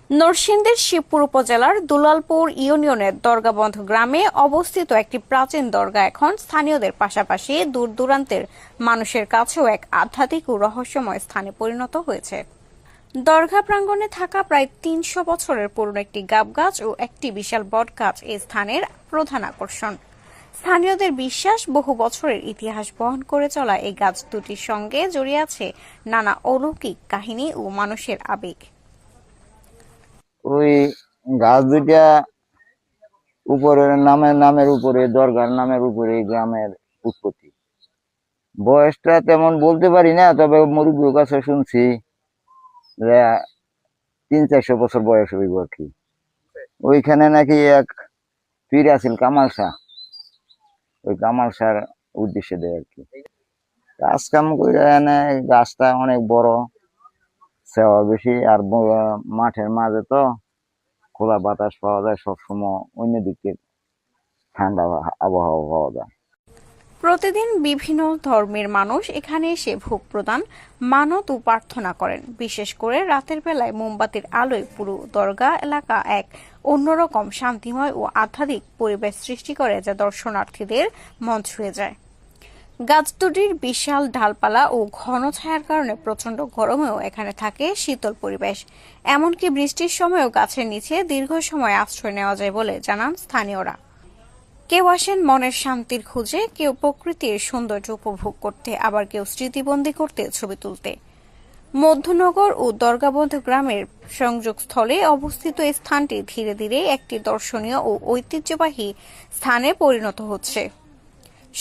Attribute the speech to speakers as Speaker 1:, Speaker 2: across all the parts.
Speaker 1: নরসিংদীর শিবপুর উপজেলার দুলালপুর ইউনিয়নের দরগাবন্ধ গ্রামে অবস্থিত একটি প্রাচীন দরগা এখন স্থানীয়দের পাশাপাশি দূর দূরান্তের মানুষের কাছেও এক আধ্যাত্মিক ও রহস্যময় স্থানে পরিণত হয়েছে। দরগা প্রাঙ্গণে থাকা প্রায় ৩০০ বছরের পুরনো একটি গাবগাছ ও একটি বিশাল বটগাছ এই স্থানের প্রধান আকর্ষণ। স্থানীয়দের বিশ্বাস, বহু বছরের ইতিহাস বহন করে চলা এই গাছ দুটির সঙ্গে জড়িয়ে আছে নানা অলৌকিক কাহিনী ও মানুষের আবেগ।
Speaker 2: ওই গাছ দুইটা উপরের নামের উপরে, দরগার নামের উপরে গ্রামের উৎপত্তি। বয়সটা তেমন বলতে পারি না, তবে মুরব্বীর কাছে শুনছি যে ৩০০-৪০০ বছর বয়স হইব আর কি। ওইখানে নাকি এক পীর আছিল কামাল শাহ, ওই কামাল শাহর উদ্দেশ্যে দেয় আর কি। কাজ কাম করে এনে গাছটা অনেক বড়, সেওয়া বেশি, আর মাঠের মাঝে তো খোলা বাতাস পাওয়া যায় সবসময়, অন্যদিকে ঠান্ডা আবহাওয়া পাওয়া যায়।
Speaker 1: প্রতিদিন বিভিন্ন ধর্মের মানুষ এখানে এসে ভোগ প্রদান, মানত ও প্রার্থনা করেন। বিশেষ করে রাতের বেলায় মোমবাতির আলোয় পুরো দরগা এলাকা এক অন্যরকম শান্তিময় ও আধ্যাত্মিক পরিবেশ সৃষ্টি করে, যা দর্শনার্থীদের মন ছুঁয়ে যায়। গাছ দুটির বিশাল ডালপালা ও ঘন ছায়ার কারণে প্রচন্ড গরমেও এখানে থাকে শীতল পরিবেশ। এমনকি বৃষ্টির সময়ও গাছের নিচে দীর্ঘ সময় আশ্রয় নেওয়া যায় বলে জানান স্থানীয়রা। কেউ আসেন মনের শান্তির খোঁজে, কেউ প্রকৃতির সৌন্দর্য উপভোগ করতে, আবার কেউ স্মৃতিবন্দী করতে, ছবি তুলতে। মধ্যনগর ও দরগাবন্ধ গ্রামের সংযোগস্থলে অবস্থিত এই স্থানটি ধীরে ধীরে একটি দর্শনীয় ও ঐতিহ্যবাহী স্থানে পরিণত হচ্ছে।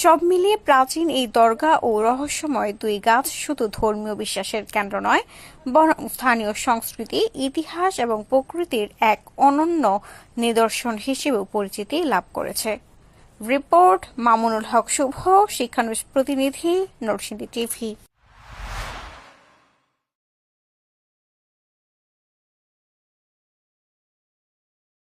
Speaker 1: সব মিলিয়ে প্রাচীন এই দরগা ও রহস্যময় দুই গাছ শুধু ধর্মীয় বিশ্বাসের কেন্দ্র নয়, বরং স্থানীয় সংস্কৃতি, ইতিহাস এবং প্রকৃতির এক অনন্য নিদর্শন হিসেবেও পরিচিতি লাভ করেছে। রিপোর্ট মামুনুল হক শুভ, শিক্ষানবিশ প্রতিনিধি, নরসিংদী টিভি।